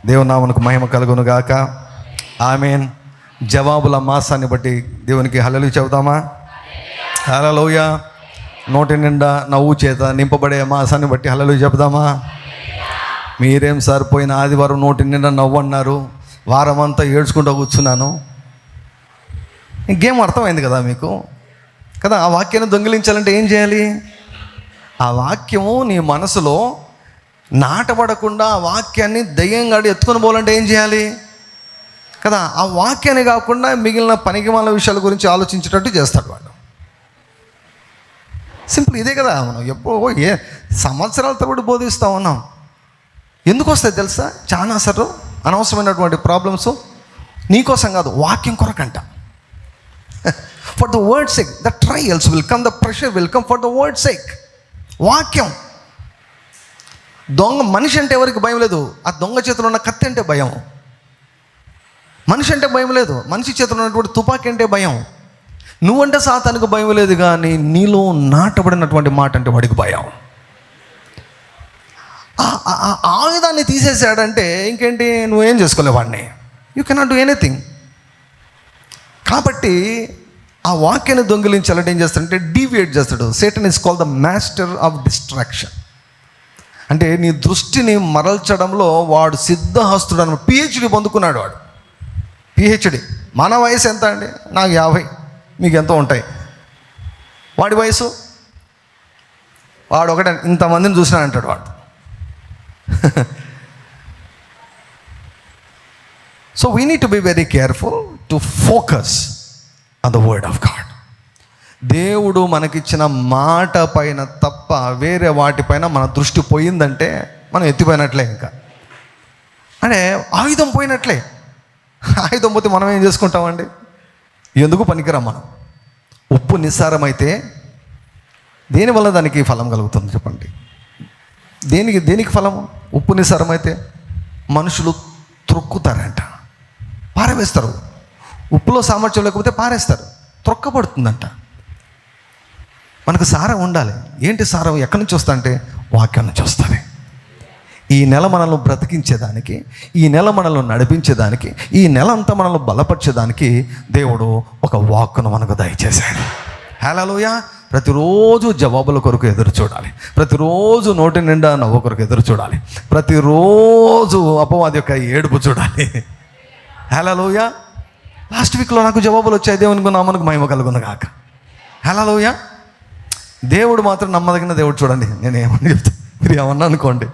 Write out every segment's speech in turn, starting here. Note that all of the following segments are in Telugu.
దేవుని నామమునకు మహిమ కలుగును గాక. ఆమేన్. జవాబుల మాసాన్ని బట్టి దేవునికి హల్లెలూయా చెబుతామా? హల్లెలూయా. నోటి నిండా నవ్వు చేత నింపబడే మాసాన్ని బట్టి హల్లెలూయా చెబుతామా? మీరేం సార్, పోయిన ఆదివారం నోటి నిండా నవ్వు అన్నారు, వారం అంతా ఏడ్చుకుంటూ కూర్చున్నాను. ఇంకేం అర్థమైంది కదా మీకు? కదా, ఆ వాక్యాన్ని దొంగిలించాలంటే ఏం చేయాలి? ఆ వాక్యము నీ మనసులో నాటబడకుండా ఆ వాక్యాన్ని దయ్యంగా ఎత్తుకొని పోవాలంటే ఏం చేయాలి? కదా, ఆ వాక్యాన్ని కాకుండా మిగిలిన పనికిమాల విషయాల గురించి ఆలోచించేటట్టు చేస్తాడు వాడు. సింపుల్ ఇదే కదా. మనం ఎప్పుడో సంవత్సరాల తరబడి బోధిస్తూ ఉన్నాం. ఎందుకు వస్తాయి తెలుసా? చాలా అసలు అనవసరమైనటువంటి ప్రాబ్లమ్స్ నీకోసం కాదు, వాక్యం కొరకంట. For the word sake the trials will come, the pressure will come for the word sake. వాక్యం. మనిషి అంటే ఎవరికి భయం లేదు, ఆ దొంగ చేతిలో ఉన్న కత్తి అంటే భయం. మనిషి అంటే భయం లేదు, మనిషి చేతిలో ఉన్నటువంటి తుపాకీ అంటే భయం. నువ్వంటే సాతానికి భయం లేదు, కానీ నీలో నాటబడినటువంటి మాట అంటే వాడికి భయం. ఆయుధాన్ని తీసేసాడంటే ఇంకేంటి, నువ్వేం చేసుకోలేవు వాడిని. You cannot do anything. కాబట్టి ఆ వాక్యాన్ని దొంగిలించాలంటే ఏం చేస్తాడంటే డీవియేట్ చేస్తాడు. Satan is called the master of distraction. అంటే నీ దృష్టిని మరల్చడంలో వాడు సిద్ధహస్తుడు అని పిహెచ్డి పొందుకున్నాడు వాడు. పిహెచ్డి. మన వయసు ఎంత అండి? నాకు 50, మీకు ఎంతో ఉంటాయి. వాడి వయసు, వాడు ఒకటే ఇంతమందిని చూసినాడంటాడు వాడు. So we need to be very careful to focus on the word of God. దేవుడు మనకిచ్చిన మాట పైన తప్ప వేరే వాటిపైన మన దృష్టి పోయిందంటే మనం ఎత్తిపోయినట్లే. ఇంకా అంటే ఆయుధం పోయినట్లే. ఆయుధం పోతే మనం ఏం చేసుకుంటామండి? ఎందుకు పనికిరాం మనం. ఉప్పు నిస్సారమైతే దేనివల్ల దానికి ఫలం కలుగుతుంది చెప్పండి? దేనికి ఫలము? ఉప్పు నిస్సారమైతే మనుషులు త్రొక్కుతారంట, పారవేస్తారు. ఉప్పులో సామర్థ్యం లేకపోతే పారేస్తారు, త్రొక్కబడుతుందంట. మనకు సారం ఉండాలి. ఏంటి సారం? ఎక్కడి నుంచి వస్తా అంటే వాక్యం నుంచి వస్తుంది. ఈ నెల మనల్ని బ్రతికించేదానికి, ఈ నెల మనల్ని నడిపించేదానికి, ఈ నెల అంతా మనల్ని బలపరిచేదానికి దేవుడు ఒక వాక్కును మనకు దయచేశాడు. హల్లెలూయా. ప్రతిరోజు జవాబుల కొరకు ఎదురు చూడాలి. ప్రతిరోజు నోటి నిండా నవ్వు కొరకు ఎదురు చూడాలి. ప్రతిరోజు అపవాది యొక్క ఏడుపు చూడాలి. హల్లెలూయా. లాస్ట్ వీక్లో నాకు జవాబులు వచ్చాయి. దేవునికి నామమునకు మహిమ కలుగును గాక. హల్లెలూయా. దేవుడు మాత్రం నమ్మదగిన దేవుడు. చూడండి, నేను ఏమని చెప్తాను, మీరు ఏమన్నా అనుకోండి.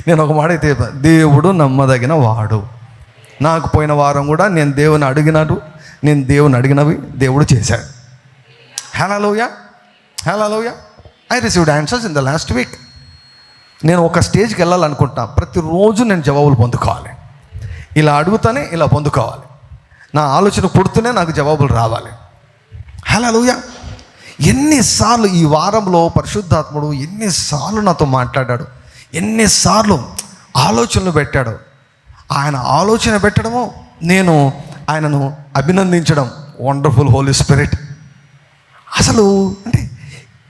నేను ఒక మాట అయితే దేవుడు నమ్మదగిన వాడు. నాకు పోయిన వారం కూడా నేను దేవుని అడిగినవి దేవుడు చేశాడు. Hallelujah. Hallelujah. I received answers in the last week. నేను ఒక స్టేజ్కి వెళ్ళాలనుకుంటా. ప్రతిరోజు నేను జవాబులు పొందుకోవాలి. ఇలా అడుగుతానే ఇలా పొందుకోవాలి. నా ఆలోచన పుడుతూనే నాకు జవాబులు రావాలి. హల్లెలూయా. ఎన్నిసార్లు ఈ వారంలో పరిశుద్ధాత్ముడు ఎన్నిసార్లు నాతో మాట్లాడాడు, ఎన్నిసార్లు ఆలోచనలు పెట్టాడు. ఆయన ఆలోచన పెట్టడము, నేను ఆయనను అభినందించడం. Wonderful holy spirit. అసలు అంటే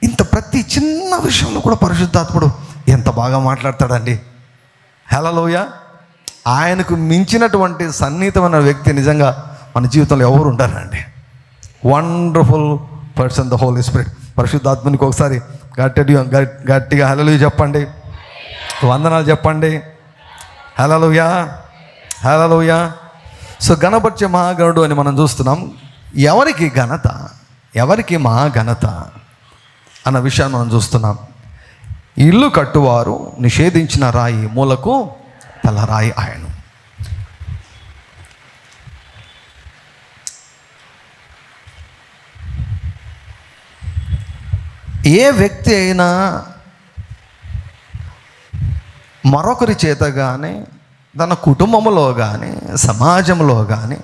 ఇంత ప్రతి చిన్న విషయంలో కూడా పరిశుద్ధాత్ముడు ఎంత బాగా మాట్లాడతాడండి. హల్లెలూయా. ఆయనకు మించినటువంటి సన్నిహితమైన వ్యక్తి నిజంగా మన జీవితంలో ఎవరు ఉంటారండి. Wonderful person the holy spirit. పరిశుద్ధాత్మనికి ఒకసారి గట్టిగా హల్లెలూయా చెప్పండి, వందనాలు చెప్పండి. హల్లెలూయా. హల్లెలూయా. సో ఘనపరిచే మహాగణుడు అని మనం చూస్తున్నాం. ఎవరికి ఘనత, ఎవరికి మహాఘనత అన్న విషయాన్ని మనం చూస్తున్నాం. ఇల్లు కట్టువారు నిషేధించిన రాయి మూలకు తలరాయి ఆయన. ఏ వ్యక్తి అయినా మరొకరి చేత కానీ, తన కుటుంబంలో కానీ, సమాజంలో కానీ,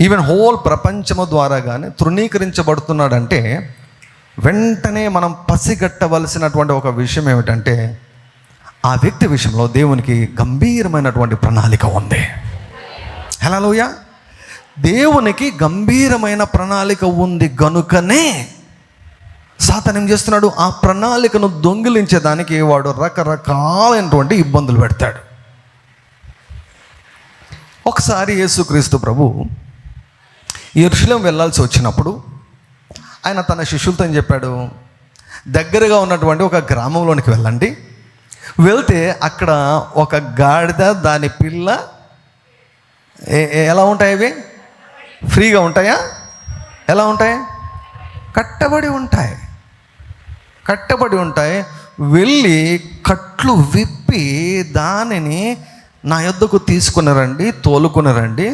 ఈవెన్ హోల్ ప్రపంచము ద్వారా కానీ తృణీకరించబడుతున్నాడంటే వెంటనే మనం పసిగట్టవలసినటువంటి ఒక విషయం ఏమిటంటే ఆ వ్యక్తి విషయంలో దేవునికి గంభీరమైనటువంటి ప్రణాళిక ఉంది. హల్లెలూయా. దేవునికి గంభీరమైన ప్రణాళిక ఉంది గనుకనే సాతాను ఏం చేస్తున్నాడు? ఆ ప్రణాళికను దొంగిలించేదానికి వాడు రకరకాలైనటువంటి ఇబ్బందులు పెడతాడు. ఒకసారి యేసుక్రీస్తు ప్రభు యెరూషలేం వెళ్ళాల్సి వచ్చినప్పుడు ఆయన తన శిష్యులతో ఏం చెప్పాడు, దగ్గరగా ఉన్నటువంటి ఒక గ్రామంలోనికి వెళ్ళండి, వెళ్తే అక్కడ ఒక గాడిద దాని పిల్ల ఎలా ఉంటాయి, అవి ఫ్రీగా ఉంటాయా, ఎలా ఉంటాయి, కట్టబడి ఉంటాయి. వెళ్ళి కట్లు విప్పి దానిని నా యొద్దకు తీసుకున్నారండి, తోలుకున్నారండి.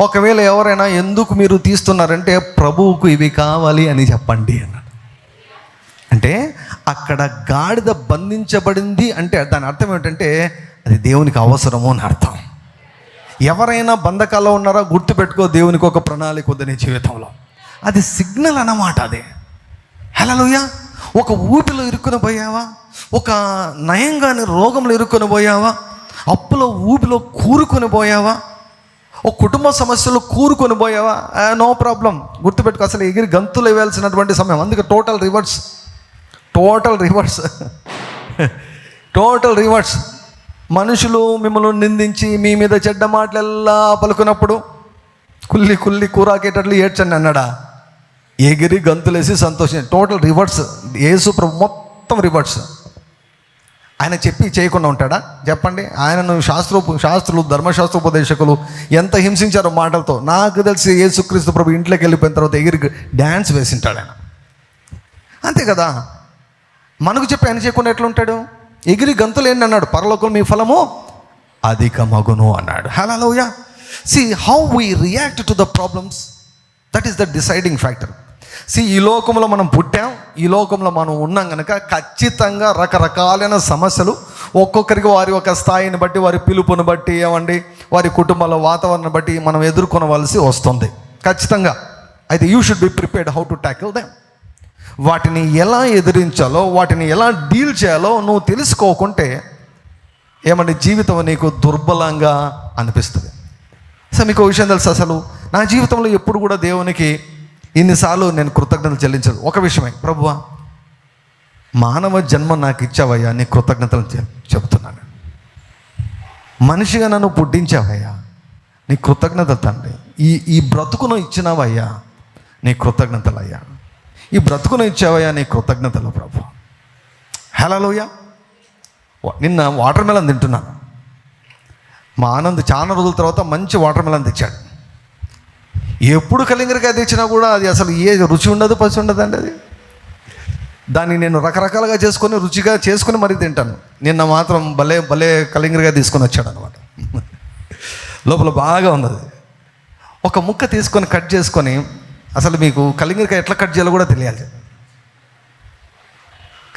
ఒకవేళ ఎవరైనా ఎందుకు మీరు తీస్తున్నారంటే ప్రభువుకు ఇవి కావాలి అని చెప్పండి అన్నాడు. అంటే అక్కడ గాడిద బంధించబడింది అంటే దాని అర్థం ఏమిటంటే అది దేవునికి అవసరము అని అర్థం. ఎవరైనా బంధకాల్లో ఉన్నారా, గుర్తుపెట్టుకో, దేవునికి ఒక ప్రణాళిక ఉంది నీ జీవితంలో. అది సిగ్నల్ అన్నమాట. అదే హల్లెలూయా. ఒక ఊపిలో ఇరుక్కుని పోయావా, ఒక నయంగాని రోగంలో ఇరుక్కుని పోయావా, అప్పులో ఊపిలో కూరుకొని పోయావా, ఒక కుటుంబ సమస్యలు కూరుకొని పోయావా, నో ప్రాబ్లం, గుర్తుపెట్టుకో, అసలు ఎగిరి గంతులు వేయాల్సినటువంటి సమయం. అందుకే టోటల్ రివర్స్. మనుషులు మిమ్మల్ని నిందించి మీ మీద చెడ్డ మాటలెల్లా పలుకున్నప్పుడు కుల్లి కూరాకేటట్లు ఏడ్చండి అన్నాడా? ఎగిరి గంతులేసి సంతోషం. Total reverse. యేసు ప్రభు మొత్తం రివర్స్. ఆయన చెప్పి చేయకుండా ఉంటాడా చెప్పండి? ఆయనను శాస్త్రులు ధర్మశాస్త్రోపదేశకులు ఎంత హింసించారో మాటలతో. నాకు తెలిసి యేసుక్రీస్తు ప్రభు ఇంట్లోకి వెళ్ళిపోయిన తర్వాత ఎగిరి డ్యాన్స్ వేసింటాడు ఆయన, అంతే కదా. మనకు చెప్పి ఆయన చేయకుండా ఎట్లుంటాడు? ఎగిరి గంతులు ఏంటి అన్నాడు, పరలోకం మీ ఫలము అధికమగును అన్నాడు. హల్లెలూయా. See how we react to the problems, that is the deciding factor. See, ఈ లోకంలో మనం పుట్టాం, ఈ లోకంలో మనం ఉన్నాం కనుక ఖచ్చితంగా రకరకాలైన సమస్యలు ఒక్కొక్కరికి వారి ఒక స్థాయిని బట్టి, వారి పిలుపుని బట్టి, ఏమండి, వారి కుటుంబాల వాతావరణం బట్టి మనం ఎదుర్కొనవలసి వస్తుంది ఖచ్చితంగా. అయితే you should be prepared how to tackle them. వాటిని ఎలా ఎదిరించాలో, వాటిని ఎలా డీల్ చేయాలో నువ్వు తెలుసుకోకుంటే ఏమంటే జీవితం నీకు దుర్బలంగా అనిపిస్తుంది. సో మీకు ఒక విషయం తెలుసు, అసలు నా జీవితంలో ఎప్పుడు కూడా దేవునికి ఇన్నిసార్లు నేను కృతజ్ఞతలు చెల్లించదు. ఒక విషయమే, ప్రభువా మానవ జన్మ నాకు ఇచ్చావయ్యా, నీ కృతజ్ఞతలు చెబుతున్నాను. మనిషిగా నన్ను పుట్టించావయ్యా, నీ కృతజ్ఞతలు తండ్రి. ఈ బ్రతుకును ఇచ్చినావయ్యా, నీ కృతజ్ఞతలు అయ్యా. ఈ బ్రతుకును ఇచ్చావయ్యా, నీ కృతజ్ఞతలు ప్రభు. హల్లెలూయా. నిన్న వాటర్ మెలన్ తింటున్నాను. మా ఆనంద్ చాలా రోజుల తర్వాత మంచి వాటర్ మెలన్ తెచ్చాడు. ఎప్పుడు కలింగరకాయ తెచ్చినా కూడా అది అసలు ఏ రుచి ఉండదు, పసి ఉండదండి. అది దాన్ని నేను రకరకాలుగా చేసుకొని రుచిగా చేసుకొని మరీ తింటాను. నిన్న మాత్రం భలే కలింగరకాయ తీసుకొని వచ్చాడు అనమాట. లోపల బాగా ఉన్నది. ఒక ముక్క తీసుకొని కట్ చేసుకొని, అసలు మీకు కలింగరకాయ ఎట్లా కట్ చేయాలో కూడా తెలియాలి.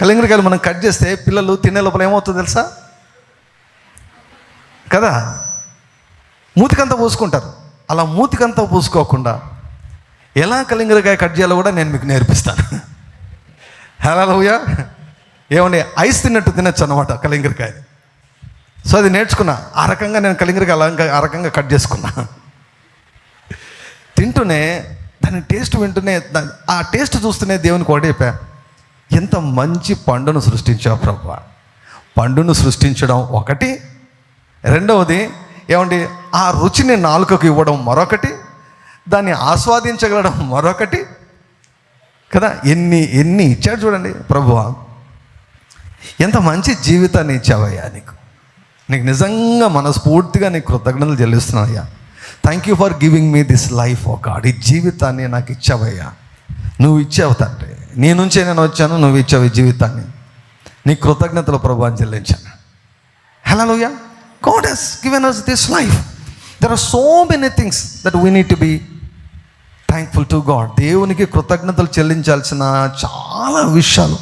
కలింగరకాయలు మనం కట్ చేస్తే పిల్లలు తినే లోపల ఏమవుతుందో తెలుసా కదా, మూతికంతా పూసుకుంటారు. అలా మూతికంతా పూసుకోకుండా ఎలా కలింగరకాయ కట్ చేయాలో కూడా నేను మీకు నేర్పిస్తాను. హల్లెలూయా. ఏమండి, ఐస్ తిన్నట్టు తినచ్చు అన్నమాట కలింగరకాయ. సో అది నేర్చుకున్నా. ఆ రకంగా నేను కలింగరకాయ ఆ రకంగా కట్ చేసుకున్నా. తింటూనే దాని టేస్ట్ వింటూనే, ఆ టేస్ట్ చూస్తూనే దేవునికి ఒకటి చెప్పా, ఎంత మంచి పండును సృష్టించావు ప్రభువా. పండును సృష్టించడం ఒకటి, రెండవది ఏమండి ఆ రుచిని నాలుకకు ఇవ్వడం మరొకటి, దాన్ని ఆస్వాదించగలడం మరొకటి కదా. ఎన్ని ఇచ్చాడు చూడండి ప్రభువా. ఎంత మంచి జీవితాన్ని ఇచ్చావయ్యా, నీకు నిజంగా మనస్ఫూర్తిగా నీకు కృతజ్ఞతలు చెల్లిస్తున్నాయ్యా. Thank you for giving me this life O God. ఈ జీవితాన్ని నాకు ఇచ్చావయ్యా, నువ్వు ఇచ్చావు తండ్రి. నీ నుంచే నేను వచ్చాను, నువ్వు ఇచ్చావు ఈ జీవితాన్ని. నీ కృతజ్ఞతలు ప్రభు అని చెల్లించాను. హల్లెలూయా. God has given us this life. There are so many things that we need to be thankful to God. దేవునికి కృతజ్ఞతలు చెల్లించాల్సిన చాలా విషయాలు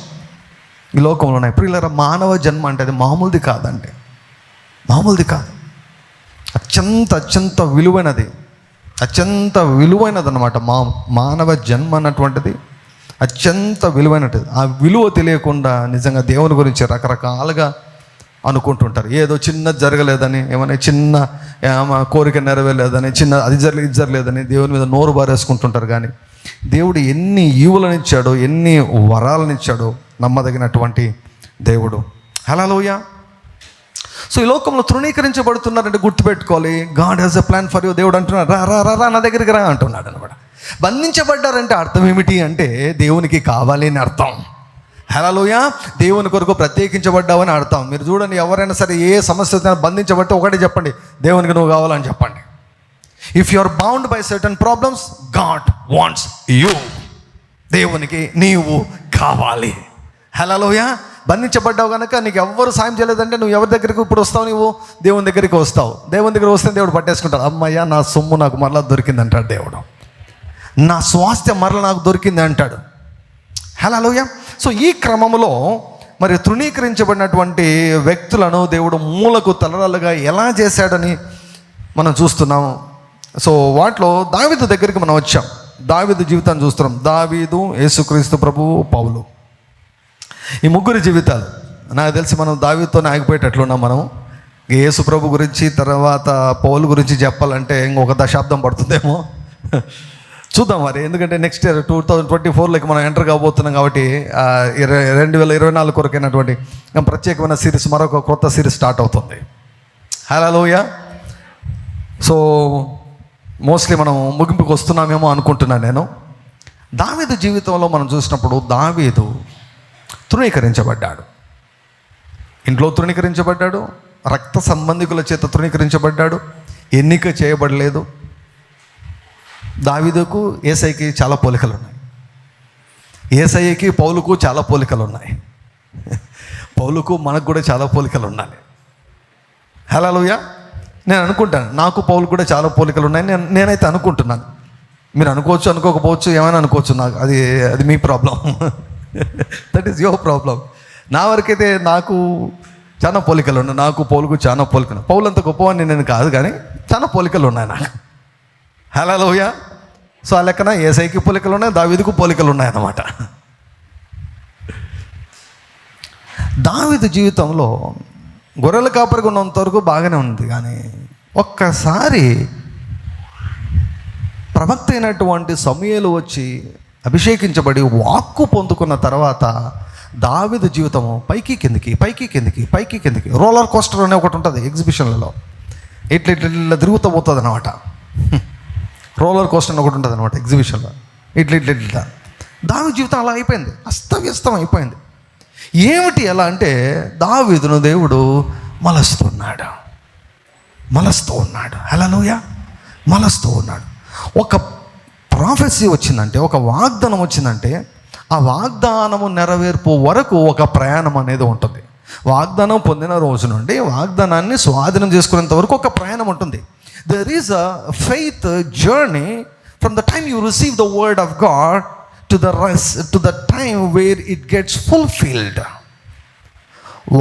ఈ లోకంలో ఉన్నాయి. ప్రియులారా, మానవ జన్మ అంటే అది మామూలుది కాదండి, మామూలుది కాదు. అత్యంత విలువైనది, అత్యంత విలువైనది అన్నమాట. మానవ జన్మ అన్నటువంటిది అత్యంత విలువైనది. ఆ విలువ తెలియకుండా నిజంగా దేవుని గురించి రకరకాలుగా అనుకుంటుంటారు. ఏదో చిన్న జరగలేదని, ఏమైనా చిన్న కోరిక నెరవేరలేదని, అది జరగలేదని దేవుని మీద నోరు బారేసుకుంటుంటారు. కానీ దేవుడు ఎన్ని ఈవులను ఇచ్చాడో, ఎన్ని వరాలను ఇచ్చాడో నమ్మదగినటువంటి దేవుడు. హల్లెలూయా. సో ఈ లోకంలో తృణీకరించబడుతున్నారంటే గుర్తుపెట్టుకోవాలి, God has a plan for you. దేవుడు అంటున్నాడు, రా రా రా రా నా దగ్గరికి రా అంటున్నాడు అనమాట. బంధించబడ్డారంటే అర్థం ఏమిటి అంటే దేవునికి కావాలి అని అర్థం. హల్లెలూయా. దేవుని కొరకు ప్రత్యేకించబడ్డావని అర్థం. మీరు చూడండి, ఎవరైనా సరే ఏ సమస్య బంధించబడితే ఒకటే చెప్పండి, దేవునికి నువ్వు కావాలని చెప్పండి. If you are bound by certain problems, God wants you. దేవునికి నీవు కావాలి. హల్లెలూయా. బంధించబడ్డావు కనుక నీకు ఎవ్వరు సాయం చేయలేదంటే నువ్వు ఎవరి దగ్గరికి ఇప్పుడు వస్తావు? నువ్వు దేవుని దగ్గరికి వస్తావు. దేవుని దగ్గర వస్తే దేవుడు పట్టేసుకుంటాడు. అమ్మయ్య, నా సొమ్ము నాకు మరలా దొరికింది అంటాడు దేవుడు. నా స్వాస్థ్యం మరలా నాకు దొరికింది అంటాడు. హల్లెలూయా. సో ఈ క్రమంలో మరి తృణీకరించబడినటువంటి వ్యక్తులను దేవుడు మూలకు తలరాలుగా ఎలా చేశాడని మనం చూస్తున్నాము. సో వాటిలో దావీదు దగ్గరికి మనం వచ్చాం. దావీదు జీవితాన్ని చూస్తున్నాం. దావీదు, యేసుక్రీస్తు ప్రభువు, పౌలు, ఈ ముగ్గురి జీవితాలు నాకు తెలిసి మనం దావీదుతోనే ఆగిపోయేటట్లున్నాం. మనం యేసు ప్రభు గురించి తర్వాత పౌలు గురించి చెప్పాలంటే ఇంకొక దశాబ్దం పడుతుందేమో. చూద్దాం మరి, ఎందుకంటే నెక్స్ట్ ఇయర్ 2024లోకి మనం ఎంటర్ కాబోతున్నాం కాబట్టి 2024 కొరకైనటువంటి ప్రత్యేకమైన సిరీస్, మరొక కొత్త సిరీస్ స్టార్ట్ అవుతుంది. హల్లెలూయా. సో మోస్ట్లీ మనం ముగింపుకి వస్తున్నామేమో అనుకుంటున్నాను నేను. దావీదు జీవితంలో మనం చూసినప్పుడు దావీదు తృణీకరించబడ్డాడు. ఇంట్లో తృణీకరించబడ్డాడు, రక్త సంబంధికుల చేత తృణీకరించబడ్డాడు, ఎన్నిక చేయబడలేదు. దావీదుకు యేసయ్యకి చాలా పోలికలు ఉన్నాయి. యేసయ్యకి పౌలుకు చాలా పోలికలు ఉన్నాయి. పౌలుకు మనకు కూడా చాలా పోలికలు ఉన్నాయి. హల్లెలూయా. నేను అనుకుంటాను, నాకు పౌలు కూడా చాలా పోలికలు ఉన్నాయి. నేనైతే అనుకుంటున్నాను. మీరు అనుకోవచ్చు, అనుకోకపోవచ్చు, ఏమైనా అనుకోవచ్చు. నాకు అది మీ problem. That is your problem. నా వరకైతే నాకు చాలా పోలికలు ఉన్నాయి. నాకు పౌలుకు చాలా పోలికలు. పౌలు అంత గొప్పవాడిని నేను కాదు, కానీ చాలా పోలికలు ఉన్నాయి నాకు. హల్లెలూయా. సో ఆ లెక్కన యేసయ్యకి పోలికలు ఉన్నాయి, దావీదుకు పోలికలు ఉన్నాయన్నమాట. దావీదు జీవితంలో గొర్రెల కాపరిగా ఉన్నంత వరకు బాగానే ఉంది, కానీ ఒక్కసారి ప్రవక్త అయినటువంటి సమూయేలు వచ్చి అభిషేకించబడి వాక్కు పొందుకున్న తర్వాత దావీదు జీవితము పైకి కిందికి పైకి కిందికి పైకి కిందికి. రోలర్ కోస్టర్ అనే ఒకటి ఉంటుంది ఎగ్జిబిషన్లలో, ఇట్లా ఇట్లా ఇట్లా తిరుగుతూ పోతుంది అనమాట. రోలర్ కోస్టర్ అని ఒకటి ఉంటుంది అనమాట ఎగ్జిబిషన్లో, ఇట్లా ఇట్లా ఇట్లా. దావీదు జీవితం అలా అయిపోయింది, అస్తవ్యస్తం అయిపోయింది. ఏమిటి ఎలా అంటే దావీదును దేవుడు మలస్తూ ఉన్నాడు. హల్లెలూయా. మలస్తూ ఉన్నాడు. ఒక ప్రాఫెసీ వచ్చిందంటే, ఒక వాగ్దానం వచ్చిందంటే, ఆ వాగ్దానము నెరవేర్పు వరకు ఒక ప్రయాణం అనేది ఉంటుంది. వాగ్దానం పొందిన రోజు నుండి వాగ్దానాన్ని స్వాధీనం చేసుకునేంత వరకు ఒక ప్రయాణం ఉంటుంది. There is a faith journey from the time you receive the word of God to the time where it gets fulfilled.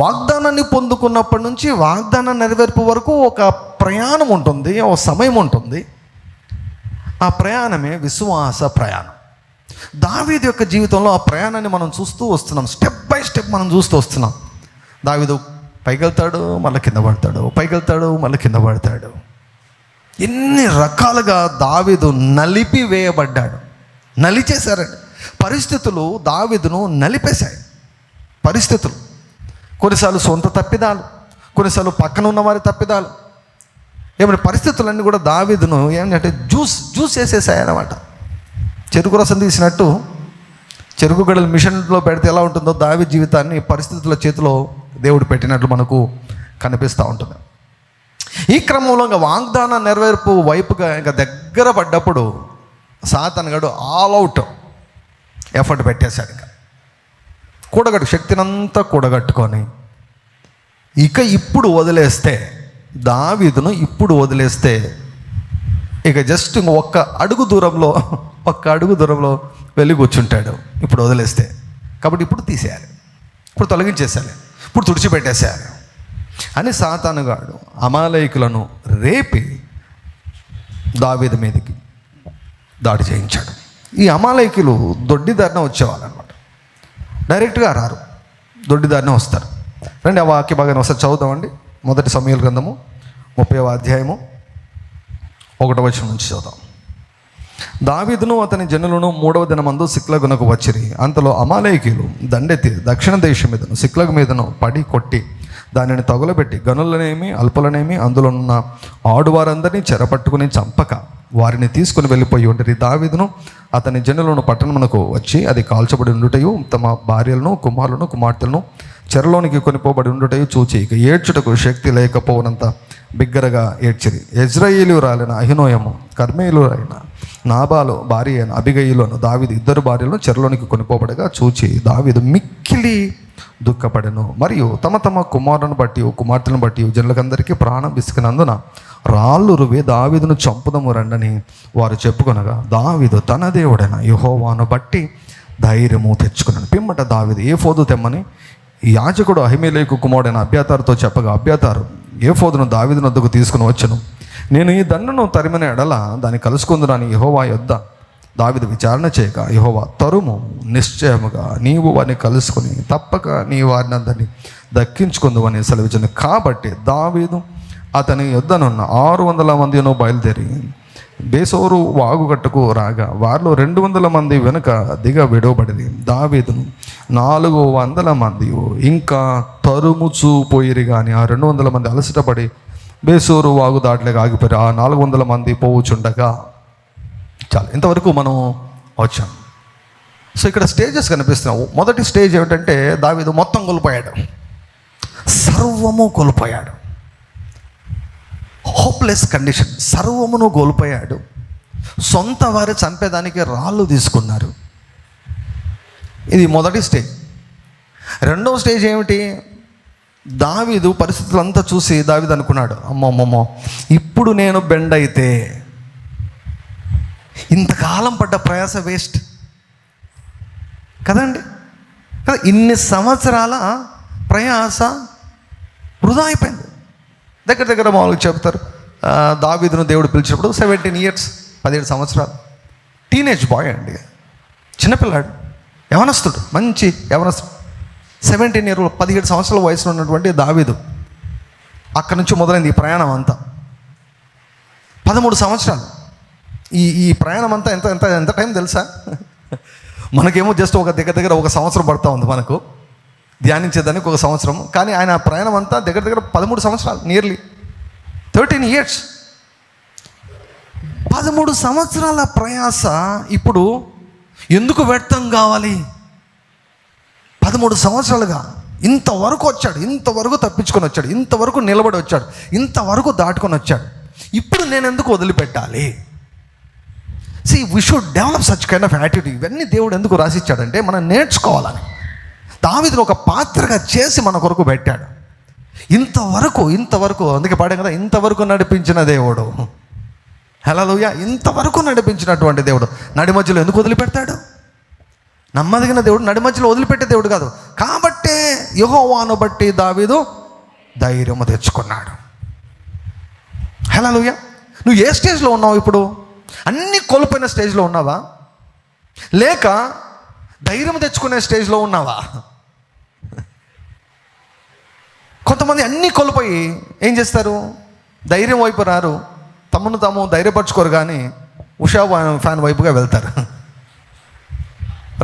వాగ్దానాన్ని పొందుకున్నప్పటి నుంచి వాగ్దానం నెరవేర్పు వరకు ఒక ప్రయాణం ఉంటుంది, ఒక సమయం ఉంటుంది. ఆ ప్రయాణమే విశ్వాస ప్రయాణం. దావీదు యొక్క జీవితంలో ఆ ప్రయాణాన్ని మనం చూస్తూ వస్తున్నాం. స్టెప్ బై స్టెప్ మనం చూస్తూ వస్తున్నాం. దావీదు పైకి వెళ్తాడు, మళ్ళీ కింద పడతాడు, పైకి వెళ్తాడు, మళ్ళీ కింద పడతాడు. ఎన్ని రకాలుగా దావీదు నలిపివేయబడ్డాడు. నలిచేశారండి. పరిస్థితులు దావీదును నలిపేశాయి. పరిస్థితులు కొన్నిసార్లు సొంత తప్పిదాలు, కొన్నిసార్లు పక్కన ఉన్న వారి తప్పిదాలు. ఏమైనా పరిస్థితులన్నీ కూడా దావీదును ఏమంటే జ్యూస్ వేసేసాయి అన్నమాట. చెరుకు రసం తీసినట్టు చెరుకు గడలు మిషన్లో పెడితే ఎలా ఉంటుందో దావీదు జీవితాన్ని పరిస్థితుల చేతిలో దేవుడు పెట్టినట్లు మనకు కనిపిస్తూ ఉంటుంది. ఈ క్రమంలో ఇంకా వాగ్దాన నెరవేర్పు వైపుగా ఇంకా దగ్గర పడ్డప్పుడు సాతానుగాడు ఆల్ అవుట్ ఎఫర్ట్ పెట్టేశాడు. ఇంకా శక్తినంతా కూడగట్టుకొని ఇప్పుడు వదిలేస్తే, దావీదును ఇప్పుడు వదిలేస్తే ఇక జస్ట్ ఒక్క అడుగు దూరంలో వెళ్ళి కూర్చుంటాడు. ఇప్పుడు వదిలేస్తే కాబట్టి ఇప్పుడు తీసేయాలి, ఇప్పుడు తొలగించేసేయాలి, ఇప్పుడు తుడిచిపెట్టేసేయాలి అని సాతానుగాడు అమాలేకులను రేపి దావీదు మీదకి దాడి చేయించాడు. ఈ అమాలేకులు దొడ్డిదారిన వచ్చేవాళ్ళు అనమాట. డైరెక్ట్గా రారు, దొడ్డిదారిన వస్తారు. రండి ఆ వాక్య భాగాన్ని ఒకసారి చదువుదామండి. 1 సమూయేలు గ్రంథము 30వ అధ్యాయము 1వ వచనం నుంచి చదువుదాం. దావీదును అతని జనులను 3వ దినమందు సిక్లగునకు వచ్చిరి. అంతలో అమాలేకీయులు దండెత్తి దక్షిణ దేశం మీదను సిక్లగు మీదను పడి కొట్టి దానిని తగులబెట్టి గనులనేమి అల్పులనేమి అందులో ఉన్న ఆడువారందరినీ చెరపట్టుకుని చంపక వారిని తీసుకుని వెళ్ళిపోయి ఉండిరి. దావీదును అతని జనులను పట్టణమునకు వచ్చి అది కాల్చబడి ఉండుటయు తమ భార్యలను కుమారులను కుమార్తెలను చెరలోనికి కొనిపోబడి ఉండుటయు చూచి ఇక ఏడ్చుటకు శక్తి లేకపోవనంత బిగ్గరగా ఏడ్చిరి. యెజ్రెయేలీయురాలైన అహినోయము కర్మేలురైన నాబాలు భార్య అయిన అబిగయిలును దావీదు ఇద్దరు భార్యలను చెరలోనికి కొనిపోబడగా చూచి దావీదు మిక్కిలి దుఃఖపడెను. మరియు తమ తమ కుమారులను బట్టి కుమార్తెలను బట్టి జనులకందరికీ ప్రాణం విసికినందున రాళ్ళు రువి దావీదును చంపుదము రండని వారు చెప్పుకొనగా దావీదు తన దేవుడైన యెహోవాను బట్టి ధైర్యము తెచ్చుకున్నాడు. పిమ్మట దావీదు ఏఫోదు తెమ్మని యాజకుడు అహిమేలెకు కుమారుడైన అబ్యాతారుతో చెప్పగా అబ్యాతారు ఏఫోదును దావీదు వద్దకు తీసుకుని వచ్చెను. నేను ఈ దండను తరిమిన ఎడల దాన్ని కలుసుకుందునని యెహోవా యొద్ద దావీదు విచారణ చేయక యెహోవా తరుము నిశ్చయముగా నీవు వారిని కలుసుకుని తప్పక నీ వారిని అందరినీ దక్కించుకుందువని సెలవిచ్చాను. కాబట్టి దావీదు అతని యొద్దనున్న 600 మందిను బయలుదేరి బేసోరు వాగుగట్టుకు రాగా వారిలో 200 మంది వెనుక విడవబడింది. దావీదును 400 మంది ఇంకా తరుముచూ పోయిరి కానీ ఆ 200 మంది అలసటపడి బేసోరు వాగు దాటలేక ఆగిపోయారు. ఆ 400 మంది పోవుచుండగా చాలు. ఇంతవరకు మనం వచ్చాం. సో ఇక్కడ స్టేజెస్ కనిపిస్తున్నావు. మొదటి స్టేజ్ ఏమిటంటే దావీదు మొత్తం కోల్పోయాడు, సర్వము కోల్పోయాడు. హోప్లెస్ కండిషన్, సర్వమును కోల్పోయాడు. సొంత వారు చంపేదానికి రాళ్ళు తీసుకున్నారు. ఇది మొదటి స్టేజ్. రెండవ స్టేజ్ ఏమిటి? దావీదు పరిస్థితులంతా చూసి దావీదు అనుకున్నాడు, అమ్మమ్మమ్మో ఇప్పుడు నేను బెండ్ అయితే ఇంతకాలం పడ్డ ప్రయాస వేస్ట్ కదండి. కదా, ఇన్ని సంవత్సరాల ప్రయాస వృధా అయిపోయింది. దగ్గర మామూలుగా చెప్తారు, దావీదును దేవుడు పిలిచినప్పుడు 17 years 17 సంవత్సరాలు, టీనేజ్ బాయ్ అండి, చిన్నపిల్లాడు, యవనస్తుడు, మంచి యవనస్తుడు. 17 years 17 సంవత్సరాల వయసులో ఉన్నటువంటి దావీదు అక్కడి నుంచి మొదలైంది ఈ ప్రయాణం అంతా. 13 సంవత్సరాలు ఈ ప్రయాణం అంతా ఎంత ఎంత ఎంత టైం తెలుసా? మనకేమో జస్ట్ దగ్గర 1 సంవత్సరం పడుతూ ఉంది మనకు ధ్యానించేదానికి 1 సంవత్సరం. కానీ ఆయన ప్రయాణం అంతా దగ్గర 13 సంవత్సరాలు, నియర్లీ 13 years. 13 సంవత్సరాల ప్రయాస ఇప్పుడు ఎందుకు వ్యర్థం కావాలి? 13 సంవత్సరాలుగా ఇంతవరకు వచ్చాడు, ఇంతవరకు తప్పించుకొని వచ్చాడు, ఇంతవరకు నిలబడి వచ్చాడు, ఇంతవరకు దాటుకొని వచ్చాడు. ఇప్పుడు నేను ఎందుకు వదిలిపెట్టాలి? See, we should develop such kind of attitude. ఇవన్నీ దేవుడు ఎందుకు రాసిచ్చాడంటే మనం నేర్చుకోవాలని. దావీదును ఒక పాత్రగా చేసి మన కొరకు పెట్టాడు. ఇంతవరకు అందుకే పాడాం కదా, ఇంతవరకు నడిపించిన దేవుడు. హల్లెలూయా. ఇంతవరకు నడిపించినటువంటి దేవుడు నడి మధ్యలో ఎందుకు వదిలిపెడతాడు? నమ్మదగిన దేవుడు నడి మధ్యలో వదిలిపెట్టే దేవుడు కాదు. కాబట్టే యెహోవాను బట్టి దావీదు ధైర్యము తెచ్చుకున్నాడు. హల్లెలూయా. నువ్వు ఏ స్టేజ్లో ఉన్నావు ఇప్పుడు? అన్నీ కోల్పోయిన స్టేజ్లో ఉన్నావా, లేక ధైర్యం తెచ్చుకునే స్టేజ్లో ఉన్నావా? కొంతమంది అన్నీ కోల్పోయి ఏం చేస్తారు? ధైర్యం వైపు రారు, తమను తాము ధైర్యపరచుకోరు, కానీ ఉషా ఫ్యాన్ వైపుగా వెళ్తారు,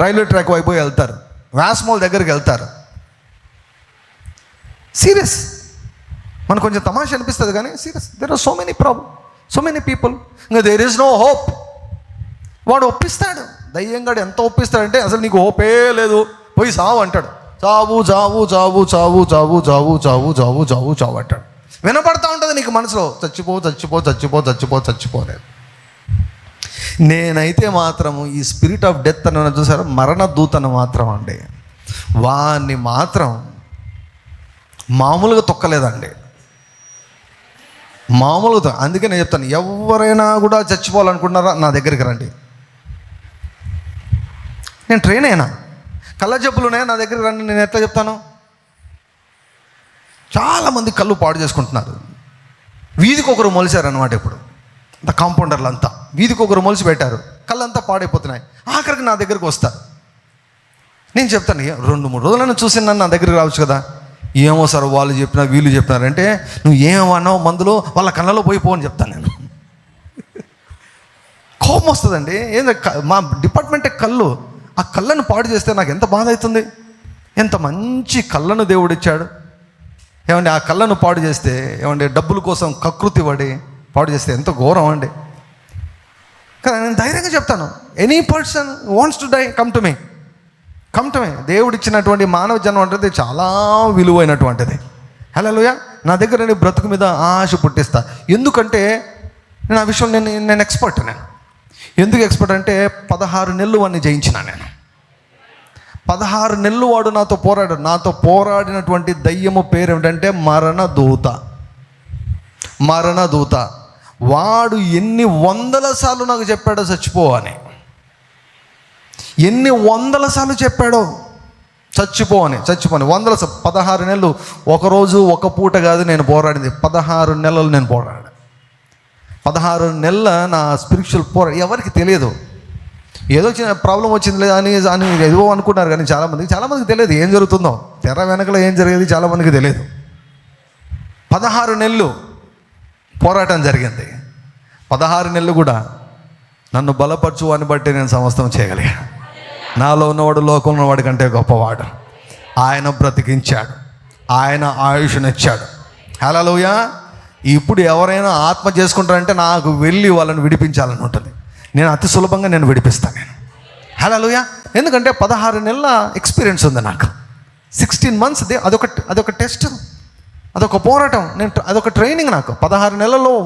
రైల్వే ట్రాక్ వైపు వెళ్తారు, వ్యాస్మోల్ దగ్గరికి వెళ్తారు. సీరియస్. మనకు కొంచెం తమాషా అనిపిస్తుంది కానీ serious. There are so many problem, so many people. ఇంకా దేర్ ఈజ్ నో హోప్. వాడు ఒప్పిస్తాడు, దయ్యంగాడు ఎంత ఒప్పిస్తాడంటే అసలు నీకు హోపే లేదు, పోయి సావు అంటాడు. చావు చావు చావు చావు చావు చావు చావు చావు చావు చావు అంటాడు. వినపడతా ఉంటుంది నీకు మనసులో, చచ్చిపో చచ్చిపో చచ్చిపో చచ్చిపో చచ్చిపోలేదు. నేనైతే మాత్రము ఈ స్పిరిట్ ఆఫ్ డెత్ అని చూసారు, మరణ దూతను మాత్రం అండి, వాణ్ణి మాత్రం మామూలుగా తొక్కలేదండి, మామూలుగా. అందుకే నేను చెప్తాను, ఎవరైనా కూడా చచ్చిపోవాలనుకుంటున్నారా నా దగ్గరికి రండి. నేను ట్రైన్ అయినా, కళ్ళ జబ్బులు ఉన్నాయా నా దగ్గరికి రండి. నేను ఎట్లా చెప్తాను? చాలామంది కళ్ళు పాడు చేసుకుంటున్నారు. వీధికి ఒకరు మొలిచారనమాట. ఇప్పుడు అంత కాంపౌండర్లు అంతా వీధికి ఒకరు మొలిచి పెట్టారు, కళ్ళంతా పాడైపోతున్నాయి. ఆఖరికి నా దగ్గరికి వస్తారు. నేను చెప్తాను, 2-3 రోజులను చూసి నన్ను నా దగ్గరికి రావచ్చు కదా. ఏమో సార్ వాళ్ళు చెప్పినా వీళ్ళు చెప్పినారంటే, నువ్వు ఏమన్నావు మందులు వాళ్ళ కళ్ళలో పోయి అని చెప్తాను నేను. కోపం వస్తుందండి. ఏంటంటే మా డిపార్ట్మెంటే కళ్ళు, ఆ కళ్ళను పాడు చేస్తే నాకు ఎంత బాధ అవుతుంది. ఎంత మంచి కళ్ళను దేవుడిచ్చాడు, ఏమండి ఆ కళ్ళను పాడు చేస్తే, ఏమండి డబ్బుల కోసం కకృతి పడి పాడు చేస్తే ఎంత ఘోరం అండి. కానీ నేను ధైర్యంగా చెప్తాను, any person wants to die, come to me. దేవుడు ఇచ్చినటువంటి మానవ జన్మ అంటే చాలా విలువైనటువంటిది. హల్లెలూయా. నా దగ్గర నేను బ్రతుకు మీద ఆశ పుట్టిస్తా. ఎందుకంటే నేను ఆ విషయం నేను ఎక్స్పర్ట్. నేను ఎందుకు ఎక్స్పర్ట్ అంటే 16 నెలలు వాడిని జయించిన. నేను 16 నెలలు వాడు నాతో పోరాడాడు. నాతో పోరాడినటువంటి దయ్యము పేరు ఏమిటంటే మరణదూత. వాడు ఎన్ని వందల సార్లు నాకు చెప్పాడో చచ్చిపో అని. ఎన్ని వందల సార్లు చెప్పాడో చచ్చిపోని 16 నెలలు. ఒకరోజు ఒక పూట కాదు నేను పోరాడింది, 16 నెలలు నేను పోరాడా. 16 నెలల నా స్పిరిచువల్ ఎవరికి తెలియదు. ఏదో చిన్న ప్రాబ్లం వచ్చింది లేదా అని ఏదో అనుకున్నారు, కానీ చాలామందికి తెలియదు ఏం జరుగుతుందో. తెర వెనకలో ఏం జరిగేది చాలామందికి తెలియదు. 16 నెలలు పోరాటం జరిగింది. 16 నెలలు కూడా నన్ను బలపరచు అని బట్టి నేను సమస్తం చేయగలిగా. నాలో ఉన్నవాడు లోకంలో ఉన్నవాడి కంటే గొప్పవాడు. ఆయన బ్రతికించాడు, ఆయన ఆయుష్నిచ్చాడు. హల్లెలూయా. ఇప్పుడు ఎవరైనా ఆత్మ చేసుకుంటారంటే నాకు వెళ్ళి వాళ్ళని విడిపించాలని ఉంటుంది. నేను అతి సులభంగా నేను విడిపిస్తాను నేను. హల్లెలూయా. ఎందుకంటే 16 నెలల ఎక్స్పీరియన్స్ ఉంది నాకు. 16 మంత్స్ అదొక టెస్ట్, అదొక పోరాటం, అదొక ట్రైనింగ్ నాకు. 16 నెలల్లో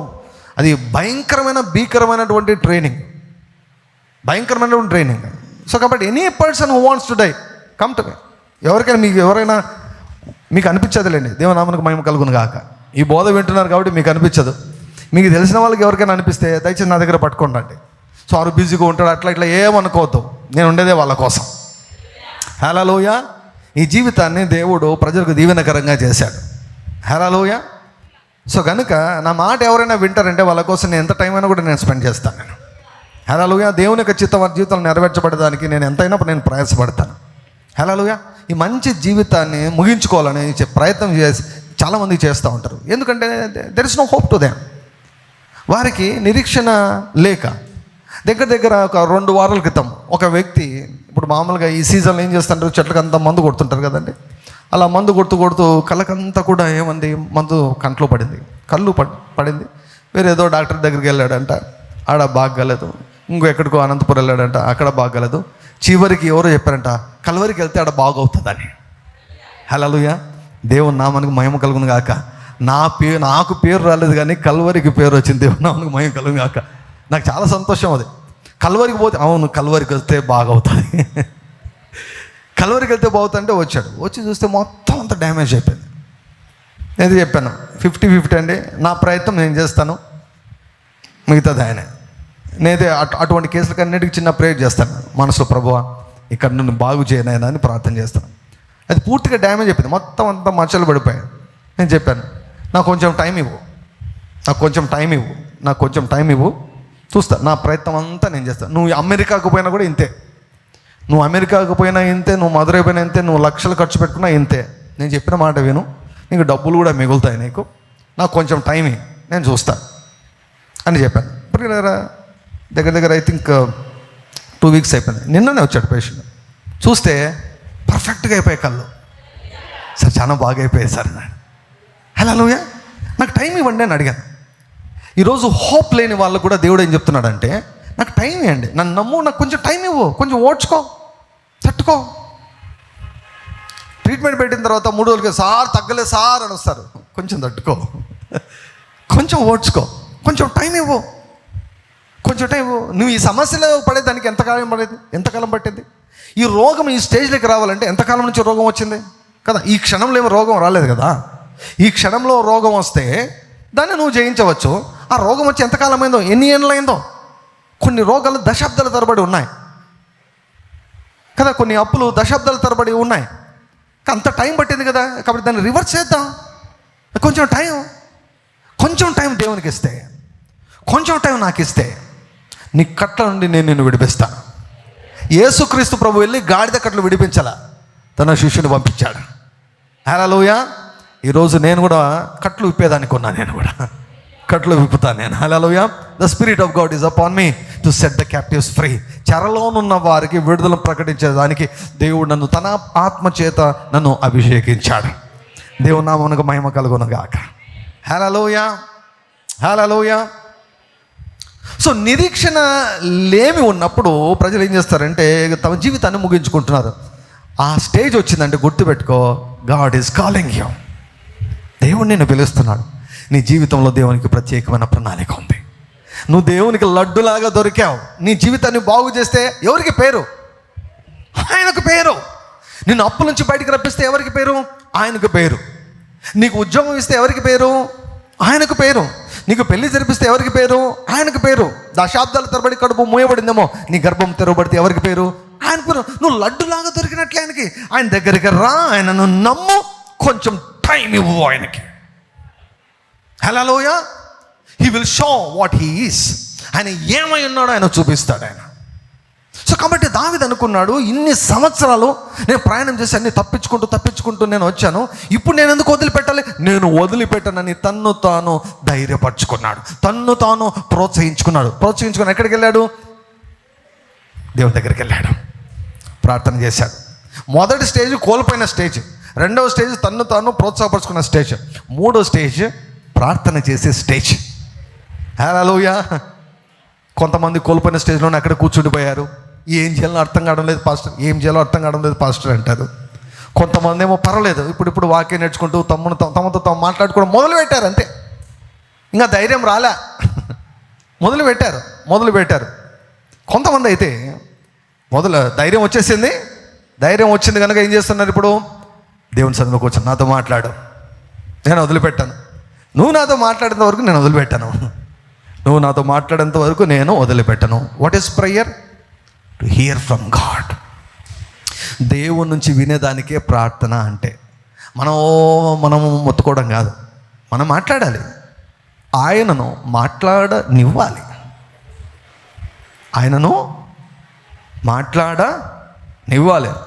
అది భయంకరమైనటువంటి ట్రైనింగ్. సో కాబట్టి any person who wants to die, come to me. ఎవరైనా మీకు అనిపించదులేండి, దేవునామమునకు మహిమ కలుగును గాక. ఈ బోధ వింటున్నారు కాబట్టి మీకు అనిపించదు. మీకు తెలిసిన వాళ్ళకి ఎవరికైనా అనిపిస్తే దయచేసి నా దగ్గర పట్టుకోండి. సో వారు బిజీగా ఉంటాడు, అట్లా ఏమనుకోవద్దు. నేను ఉండేదే వాళ్ళ కోసం. హల్లెలూయా. ఈ జీవితాన్ని దేవుడు ప్రజలకు దీవెనకరంగా చేశాడు. హల్లెలూయా. సో కనుక నా మాట ఎవరైనా వింటారంటే వాళ్ళ కోసం నేను ఎంత టైం అయినా కూడా నేను స్పెండ్ చేస్తాను నేను. హల్లెలూయా. దేవుని యొక్క చిత్తం వారి జీవితంలో నెరవేర్చబడడానికి నేను ఎంతైనా నేను ప్రయాసపడతాను. హల్లెలూయా. ఈ మంచి జీవితాన్ని ముగించుకోవాలని ప్రయత్నం చేసి చాలామంది చేస్తూ ఉంటారు. ఎందుకంటే there is no hope to them. వారికి నిరీక్షణ లేక దగ్గర ఒక 2 వారాల క్రితం ఒక వ్యక్తి, ఇప్పుడు మామూలుగా ఈ సీజన్లో ఏం చేస్తుంటారు, చెట్లకంతా మందు కొడుతుంటారు కదండి. అలా మందు కొడుతూ కళ్ళకంతా కూడా ఏమంది మందు కంట్లో పడింది, పడింది. వేరే ఏదో డాక్టర్ దగ్గరికి వెళ్ళాడంట, ఆడ బాగలేదు. ఎక్కడికో అనంతపురం వెళ్ళాడంట, అక్కడ బాగలేదు. చివరికి ఎవరో చెప్పారంట, కల్వరికి వెళ్తే ఆడ బాగవుతుందని. హల్లెలూయా. దేవుని నామానికి మహిమ కలుగును గాక. నాకు పేరు రాలేదు కానీ కల్వరికి పేరు వచ్చింది. దేవుని నామానికి మహిమ కలుగును గాక. నాకు చాలా సంతోషం అది. కల్వరికి పోతే అవును కల్వరికి వెళ్తే బాగవుతుంది, కల్వరికి వెళ్తే బాగుతుంటే వచ్చి చూస్తే మొత్తం అంతా డ్యామేజ్ అయిపోయింది. నేను చెప్పాను 50-50 అండి, నా ప్రయత్నం నేను చేస్తాను, మిగతాది ఆయనే. నేనైతే అటువంటి కేసులకన్నిటికీ చిన్న ప్రేయర్ చేస్తాను మనసులో, ప్రభువా ఇక్కడ నన్ను బాగు చేయనైనా అని ప్రార్థన చేస్తాను. అది పూర్తిగా డ్యామేజ్ అయిపోయింది, మొత్తం అంతా మచ్చలు పడిపోయాయి. నేను చెప్పాను నాకు కొంచెం టైం ఇవ్వు, చూస్తా, నా ప్రయత్నం అంతా నేను చేస్తాను. నువ్వు అమెరికాకు పోయినా కూడా ఇంతే, నువ్వు మధురై పోయినా ఇంతే, నువ్వు లక్షలు ఖర్చు పెట్టుకున్నా ఇంతే. నేను చెప్పిన మాట విను, నీకు డబ్బులు కూడా మిగులుతాయి, నాకు కొంచెం టైం నేను చూస్తా అని చెప్పాను. ఇప్పుడు దగ్గర ఐ థింక్ 2 వీక్స్ అయిపోయింది. నిన్ననే వచ్చాడు పేషెంట్. చూస్తే పర్ఫెక్ట్గా అయిపోయాయి కళ్ళు. సార్ చాలా బాగా అయిపోయాయి సార్ అన్నాడు. హల్లెలూయా. నాకు టైం ఇవ్వండి అని అడిగాను. ఈరోజు హోప్ లేని వాళ్ళకు కూడా దేవుడు ఏం చెప్తున్నాడంటే, నాకు టైం ఇవ్వండి, నన్ను నమ్ము, నాకు కొంచెం టైం ఇవ్వు, కొంచెం ఓడ్చుకో, తట్టుకో. ట్రీట్మెంట్ పెట్టిన తర్వాత 3 రోజులకి సార్ తగ్గలేదు సార్ అని వస్తారు. కొంచెం తట్టుకో, కొంచెం ఓడ్చుకో, కొంచెం టైం ఇవ్వు. నువ్వు ఈ సమస్యలో పడేదానికి ఎంతకాలం పట్టింది? ఈ రోగం ఈ స్టేజ్లోకి రావాలంటే ఎంతకాలం నుంచి రోగం వచ్చింది కదా. ఈ క్షణంలో ఏమో రోగం రాలేదు కదా. ఈ క్షణంలో రోగం వస్తే దాన్ని నువ్వు జయించవచ్చు. ఆ రోగం వచ్చి ఎంతకాలం అయిందో, ఎన్ని ఏళ్ళైందో. కొన్ని రోగాలు దశాబ్దాల తరబడి ఉన్నాయి కదా, కొన్ని అప్పులు దశాబ్దాల తరబడి ఉన్నాయి. అంత టైం పట్టింది కదా, కాబట్టి దాన్ని రివర్స్ చేద్దాం. కొంచెం టైం దేవునికి ఇస్తే, కొంచెం టైం నాకు ఇస్తే నీ కట్ల నుండి నేను నిన్ను విడిపిస్తాను. యేసుక్రీస్తు ప్రభు వెళ్ళి గాడిద కట్లు విడిపించాల, తన శిష్యుని పంపించాడు. హల్లెలూయా. ఈరోజు నేను కూడా కట్లు విప్పేదానికి ఉన్నా, నేను కూడా కట్లు విప్పుతాను నేను. Hallelujah. The spirit of God is upon me to set the captives free. చెరలోనున్న వారికి విడుదల ప్రకటించేదానికి దేవుడు నన్ను తన ఆత్మ చేత నన్ను అభిషేకించాడు. దేవుని నామమునకు మహిమ కలుగును గాక. హల్లెలూయా, హల్లెలూయా. సో నిరీక్షణ లేమి ఉన్నప్పుడు ప్రజలు ఏం చేస్తారంటే తమ జీవితాన్ని ముగించుకుంటున్నారు. ఆ స్టేజ్ వచ్చిందంటే గుర్తుపెట్టుకో, గాడ్ ఈజ్ కాలింగ్ యూ. దేవుడు నిన్ను పిలుస్తున్నాడు. నీ జీవితంలో దేవునికి ప్రత్యేకమైన ప్రణాళిక ఉంది. నువ్వు దేవునికి లడ్డులాగా దొరికావు. నీ జీవితాన్ని బాగు చేస్తే ఎవరికి పేరు? ఆయనకు పేరు. నిన్ను అప్పుల నుంచి బయటికి రప్పిస్తే ఎవరికి పేరు? ఆయనకు పేరు. నీకు ఉద్యోగం ఇస్తే ఎవరికి పేరు? ఆయనకు పేరు. నీకు పెళ్లి జరిపిస్తే ఎవరికి పేరు? ఆయనకు పేరు. దశాబ్దాల తరబడి కడుపు మూయబడిందేమో, నీ గర్భం తెరవబడితే ఎవరికి పేరు? ఆయన పేరు. నువ్వు లడ్డులాగా దొరికినట్లే ఆయనకి. ఆయన దగ్గరికి రా, ఆయనను నమ్ము, కొంచెం టైం ఇవ్వు ఆయనకి. Hallelujah. He will show what he is. ఆయన ఏమై ఉన్నాడో ఆయన చూపిస్తాడు ఆయన. సో కాబట్టి దావీదు అనుకున్నాడు, ఇన్ని సంవత్సరాలు నేను ప్రయాణం చేసి అన్ని తప్పించుకుంటూ నేను వచ్చాను, ఇప్పుడు నేను ఎందుకు వదిలిపెట్టాలి? నేను వదిలిపెట్టనని తన్ను తాను ధైర్యపరచుకున్నాడు, తన్ను తాను ప్రోత్సహించుకుని ఎక్కడికి వెళ్ళాడు? దేవుని దగ్గరికి వెళ్ళాడు, ప్రార్థన చేశాడు. మొదటి స్టేజ్ కోల్పోయిన స్టేజ్, రెండవ స్టేజ్ తన్ను తాను ప్రోత్సాహపరుచుకున్న స్టేజ్, మూడో స్టేజ్ ప్రార్థన చేసే స్టేజ్. హల్లెలూయా. కొంతమంది కోల్పోయిన స్టేజ్లోనే అక్కడ కూర్చుండిపోయారు. ఏం చేయాలో అర్థం కావడం లేదు పాస్టర్, ఏం చేయాలో అర్థం కావడం లేదు పాస్టర్ అంటారు. కొంతమంది ఏమో పర్వాలేదు, ఇప్పుడు వాక్యం నేర్చుకుంటూ తమతో తాము మాట్లాడుకోవడం మొదలుపెట్టారు. అంతే, ఇంకా ధైర్యం రాలే, మొదలుపెట్టారు. కొంతమంది అయితే ధైర్యం వచ్చేసింది. ధైర్యం వచ్చింది కనుక ఏం చేస్తున్నారు? ఇప్పుడు దేవుని సన్నిధిలోకి వచ్చాను, నాతో మాట్లాడు, నేను వదిలిపెట్టాను. నువ్వు నాతో మాట్లాడేంత వరకు నేను వదిలిపెట్టాను. నువ్వు నాతో మాట్లాడేంత వరకు నేను వదిలిపెట్టను. What is prayer? To hear from God. దేవుని నుంచి వినేదానికే ప్రార్థన అంటే. మనము మొత్తుకోవడం కాదు, మనం మాట్లాడాలి, ఆయనను మాట్లాడనివ్వాలి.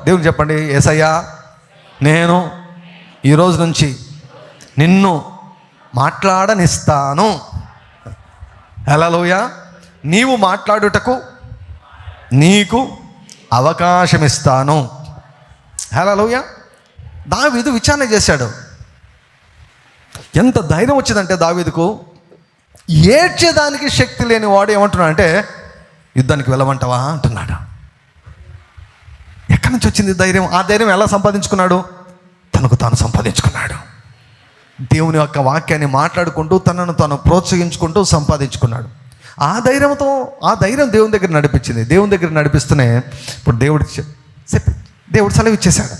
దేవునికి చెప్పండి, యేసయ్యా నేను ఈరోజు నుంచి నిన్ను మాట్లాడనిస్తాను. హల్లెలూయా. నీవు మాట్లాడుటకు నీకు అవకాశం ఇస్తాను. హల్లెలూయా. దావీదు విచారణ చేశాడు. ఎంత ధైర్యం వచ్చిందంటే దావీదుకు, ఏడ్చేదానికి శక్తి లేని వాడు ఏమంటున్నాడు అంటే, యుద్ధానికి వెళ్ళమంటావా అంటున్నాడు. ఎక్కడి నుంచి వచ్చింది ధైర్యం? ఆ ధైర్యం ఎలా సంపాదించుకున్నాడు? తనకు తాను సంపాదించుకున్నాడు. దేవుని యొక్క వాక్యాన్ని మాట్లాడుకుంటూ తనను తాను ప్రోత్సహించుకుంటూ సంపాదించుకున్నాడు. ఆ ధైర్యం దేవుని దగ్గర నడిపించింది. దేవుని దగ్గర నడిపిస్తూనే ఇప్పుడు దేవుడు సెలవు ఇచ్చేశాడు.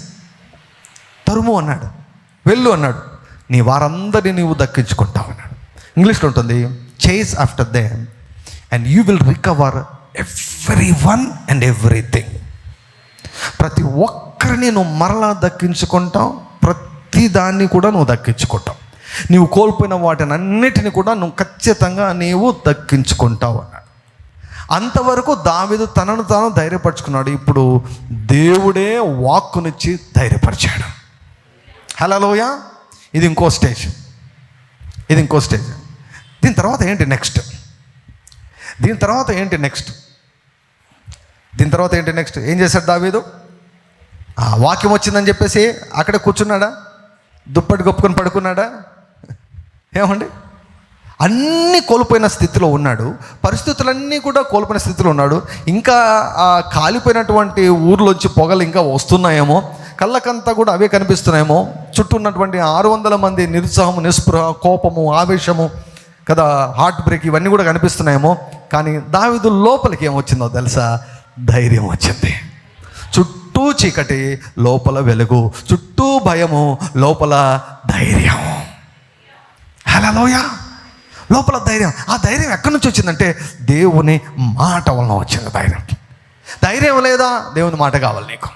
తరుము అన్నాడు, వెళ్ళు అన్నాడు, నీ వారందరినీ నీవు దక్కించుకుంటావు అన్నాడు. ఇంగ్లీష్లో ఉంటుంది, chase after them and you will recover every one and everything. ప్రతి ఒక్కరిని నువ్వు మరలా దక్కించుకుంటావు, ప్రతి దాన్ని కూడా నువ్వు దక్కించుకుంటావు. నీవు కోల్పోయిన వాటిని అన్నిటిని కూడా నువ్వు ఖచ్చితంగా నీవు దక్కించుకుంటావు అన్నాడు. అంతవరకు దావీదు తనను తాను ధైర్యపరచుకున్నాడు. ఇప్పుడు దేవుడే వాక్కునిచ్చి ధైర్యపరిచాడు. హల్లెలూయా. ఇది ఇంకో స్టేజ్. దీని తర్వాత ఏంటి నెక్స్ట్? ఏం చేశాడు దావీదు? వాక్యం వచ్చిందని చెప్పేసి అక్కడే కూర్చున్నాడా? దుప్పటి కప్పుకొని పడుకున్నాడా? ఏమండి, అన్నీ కోల్పోయిన స్థితిలో ఉన్నాడు. పరిస్థితులన్నీ కూడా కోల్పోయిన స్థితిలో ఉన్నాడు. ఇంకా ఆ కాలిపోయినటువంటి ఊర్లోంచి పొగలు ఇంకా వస్తున్నాయేమో, కళ్ళకంతా కూడా అవే కనిపిస్తున్నాయేమో. చుట్టూ ఉన్నటువంటి 600 మంది నిరుత్సాహము, నిస్పృహ, కోపము, ఆవేశము కదా, హార్ట్ బ్రేక్, ఇవన్నీ కూడా కనిపిస్తున్నాయేమో. కానీ దావీదు లోపలికి ఏమొచ్చిందో తెలుసా? ధైర్యం వచ్చింది. చుట్టూ చీకటి, లోపల వెలుగు. చుట్టూ భయము, లోపల ధైర్యం. హల్లెలూయా. లోపల ధైర్యం. ఆ ధైర్యం ఎక్కడి నుంచి వచ్చిందంటే దేవుని మాట వలన వచ్చింది ధైర్యం. ధైర్యం లేదా? దేవుని మాట కావాలి నీకు.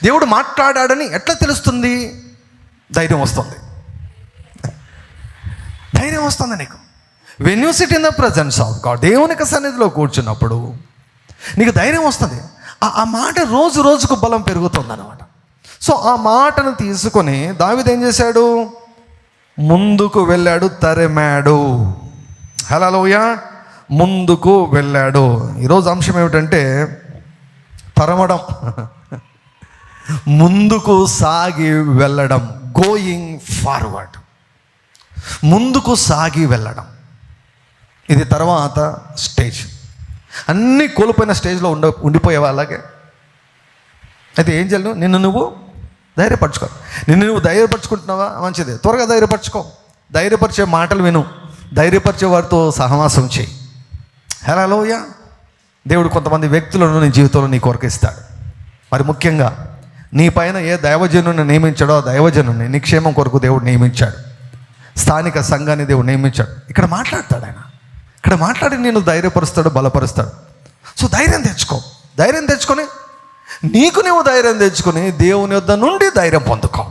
దేవుడు మాట్లాడాడని ఎట్లా తెలుస్తుంది? ధైర్యం వస్తుంది నీకు. When you SIT in the presence of God, దేవునికి సన్నిధిలో కూర్చున్నప్పుడు నీకు ధైర్యం వస్తుంది. ఆ మాట రోజు రోజుకు బలం పెరుగుతుంది అన్నమాట. సో ఆ మాటను తీసుకొని దావీదు ఏం చేశాడు? ముందుకు వెళ్ళాడు, తరిమాడు. హల్లెలూయా. ముందుకు వెళ్ళాడు. ఈరోజు అంశం ఏమిటంటే తరమడం, ముందుకు సాగి వెళ్ళడం, గోయింగ్ ఫార్వర్డ్, ముందుకు సాగి వెళ్ళడం. ఇది తర్వాత స్టేజ్. అన్నీ కోల్పోయిన స్టేజ్లో ఉండిపోయేవా అలాగే? అయితే ఏం చేయాలి? నిన్ను నువ్వు ధైర్యపరచుకో. నిన్ను నువ్వు ధైర్యపరచుకుంటున్నావా? మంచిదే, త్వరగా ధైర్యపరచుకో. ధైర్యపరిచే మాటలు విను, ధైర్యపరిచే వారితో సహవాసం చేయి. హల్లెలూయా. దేవుడు కొంతమంది వ్యక్తులను నీ జీవితంలో నీ కొరకు ఇస్తాడు. మరి ముఖ్యంగా నీ పైన ఏ దైవజనుని నియమించాడో ఆ దైవజనుని నీ క్షేమం కొరకు దేవుడు నియమించాడు. స్థానిక సంఘాన్ని దేవుడు నియమించాడు. ఇక్కడ మాట్లాడతాడు ఆయన. ఇక్కడ మాట్లాడి నేను ధైర్యపరుస్తాడు, బలపరుస్తాడు. సో ధైర్యం తెచ్చుకో. ధైర్యం తెచ్చుకొని నీకు నువ్వు ధైర్యం తెచ్చుకొని దేవుని యొద్ద నుండి ధైర్యం పొందుకో.